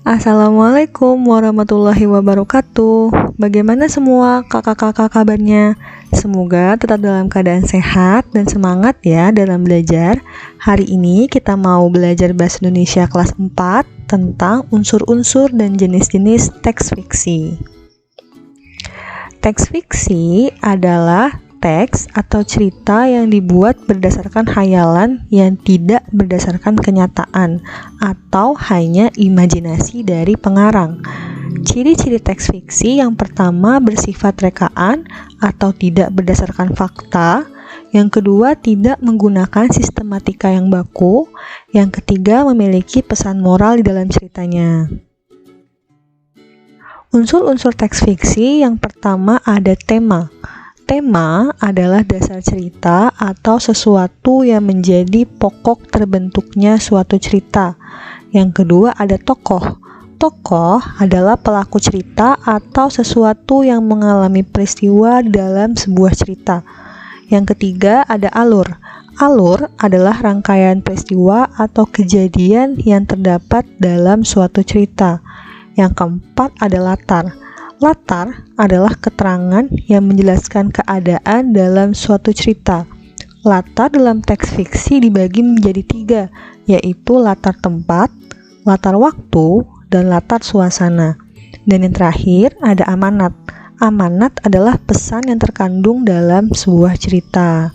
Assalamualaikum warahmatullahi wabarakatuh. Bagaimana semua kakak-kakak kabarnya? Semoga tetap dalam keadaan sehat dan semangat ya dalam belajar. Hari ini kita mau belajar Bahasa Indonesia kelas 4 tentang unsur-unsur dan jenis-jenis teks fiksi. Teks fiksi adalah teks atau cerita yang dibuat berdasarkan khayalan yang tidak berdasarkan kenyataan atau hanya imajinasi dari pengarang. Ciri-ciri teks fiksi yang pertama bersifat rekaan atau tidak berdasarkan fakta. Yang kedua, tidak menggunakan sistematika yang baku. Yang ketiga, memiliki pesan moral di dalam ceritanya. Unsur-unsur teks fiksi yang pertama ada tema. Tema adalah dasar cerita atau sesuatu yang menjadi pokok terbentuknya suatu cerita. Yang kedua ada tokoh. Tokoh adalah pelaku cerita atau sesuatu yang mengalami peristiwa dalam sebuah cerita. Yang ketiga ada alur. Alur adalah rangkaian peristiwa atau kejadian yang terdapat dalam suatu cerita. Yang keempat ada latar. Latar adalah keterangan yang menjelaskan keadaan dalam suatu cerita. Latar dalam teks fiksi dibagi menjadi 3, yaitu latar tempat, latar waktu, dan latar suasana. Dan yang terakhir ada amanat. Amanat adalah pesan yang terkandung dalam sebuah cerita.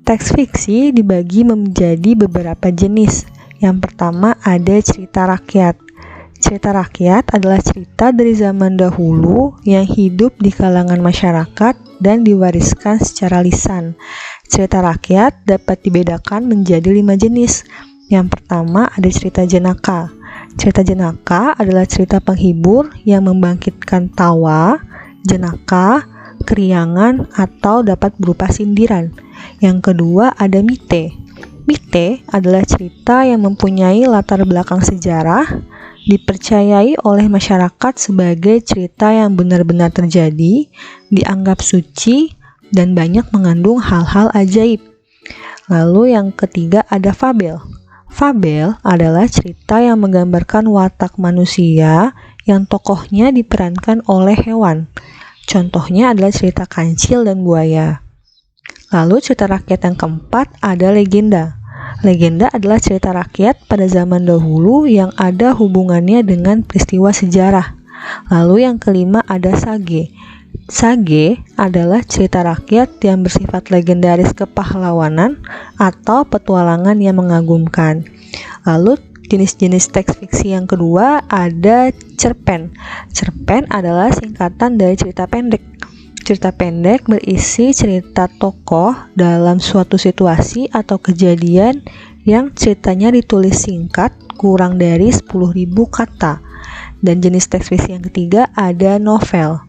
Teks fiksi dibagi menjadi beberapa jenis. Yang pertama ada cerita rakyat. Cerita rakyat adalah cerita dari zaman dahulu yang hidup di kalangan masyarakat dan diwariskan secara lisan. Cerita rakyat dapat dibedakan menjadi 5 jenis. Yang pertama ada cerita jenaka. Cerita jenaka adalah cerita penghibur yang membangkitkan tawa, jenaka, keriangan, atau dapat berupa sindiran. Yang kedua ada mite. Mite adalah cerita yang mempunyai latar belakang sejarah, dipercayai oleh masyarakat sebagai cerita yang benar-benar terjadi, dianggap suci, dan banyak mengandung hal-hal ajaib. Lalu yang ketiga ada fabel. Fabel adalah cerita yang menggambarkan watak manusia yang tokohnya diperankan oleh hewan. Contohnya adalah cerita kancil dan buaya. Lalu cerita rakyat yang keempat ada legenda. Legenda adalah cerita rakyat pada zaman dahulu yang ada hubungannya dengan peristiwa sejarah. Lalu yang kelima ada sage. Sage adalah cerita rakyat yang bersifat legendaris kepahlawanan atau petualangan yang mengagumkan. Lalu jenis-jenis teks fiksi yang kedua ada cerpen. Cerpen adalah singkatan dari cerita pendek. Cerita pendek berisi cerita tokoh dalam suatu situasi atau kejadian yang ceritanya ditulis singkat kurang dari 10.000 kata. Dan jenis teks fiksi yang ketiga ada novel.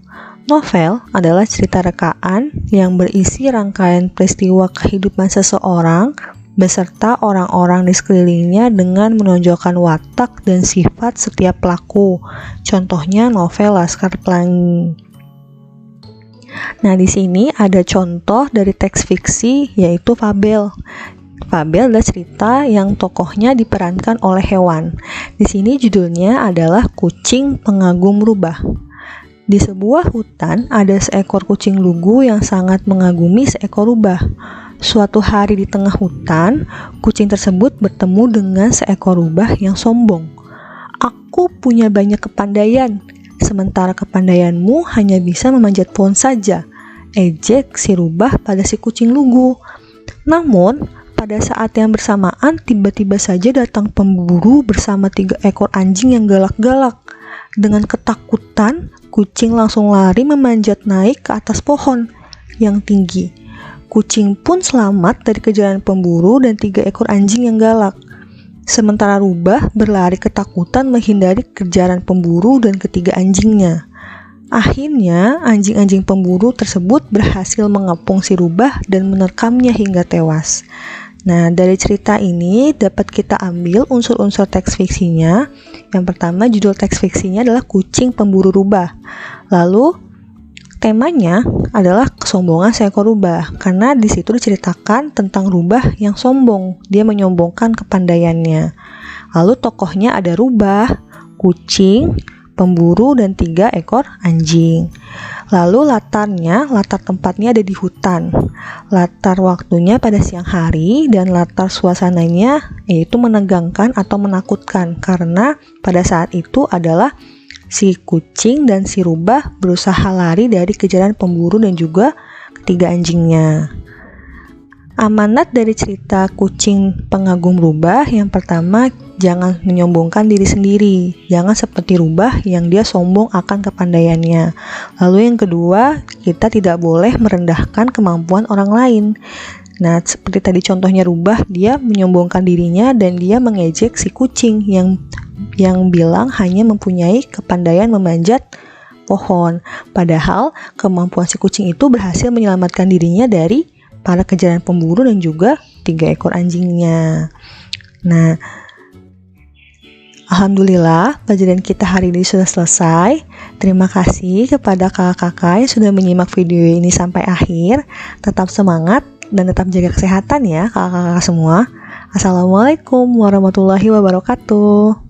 Novel adalah cerita rekaan yang berisi rangkaian peristiwa kehidupan seseorang beserta orang-orang di sekelilingnya dengan menonjolkan watak dan sifat setiap pelaku. Contohnya novel Laskar Pelangi. Nah, di sini ada contoh dari teks fiksi yaitu fabel. Fabel adalah cerita yang tokohnya diperankan oleh hewan. Di sini judulnya adalah Kucing Pengagum Rubah. Di sebuah hutan ada seekor kucing lugu yang sangat mengagumi seekor rubah. Suatu hari di tengah hutan, kucing tersebut bertemu dengan seekor rubah yang sombong. "Aku punya banyak kepandaian, sementara kepandaianmu hanya bisa memanjat pohon saja," ejek si rubah pada si kucing lugu. Namun, pada saat yang bersamaan tiba-tiba saja datang pemburu bersama 3 ekor anjing yang galak-galak. Dengan ketakutan, kucing langsung lari memanjat naik ke atas pohon yang tinggi. Kucing pun selamat dari kejaran pemburu dan 3 ekor anjing yang galak. Sementara rubah berlari ketakutan menghindari kejaran pemburu dan ketiga anjingnya. Akhirnya, anjing-anjing pemburu tersebut berhasil mengepung si rubah dan menerkamnya hingga tewas. Nah, dari cerita ini dapat kita ambil unsur-unsur teks fiksinya. Yang pertama, judul teks fiksinya adalah Kucing Pemburu Rubah. Lalu, Temanya adalah kesombongan seekor rubah, karena di situ diceritakan tentang rubah yang sombong. Dia menyombongkan kepandaiannya. Lalu tokohnya ada rubah, kucing, pemburu, dan 3 ekor anjing. Lalu latar tempatnya ada di hutan. Latar waktunya pada siang hari, dan latar suasananya yaitu menegangkan atau menakutkan, karena pada saat itu adalah si kucing dan si rubah berusaha lari dari kejaran pemburu dan juga ketiga anjingnya. Amanat dari cerita kucing pengagum rubah, yang pertama, jangan menyombongkan diri sendiri. Jangan seperti rubah yang dia sombong akan kepandaiannya. Lalu yang kedua, kita tidak boleh merendahkan kemampuan orang lain. Nah, seperti tadi contohnya rubah, dia menyombongkan dirinya dan dia mengejek si kucing yang bilang hanya mempunyai kepandaian memanjat pohon. Padahal kemampuan si kucing itu berhasil menyelamatkan dirinya dari para kejaran pemburu dan juga 3 ekor anjingnya. Nah, alhamdulillah pelajaran kita hari ini sudah selesai. Terima kasih kepada kakak-kakak yang sudah menyimak video ini sampai akhir. Tetap semangat dan tetap jaga kesehatan ya kakak-kakak semua. Assalamualaikum warahmatullahi wabarakatuh.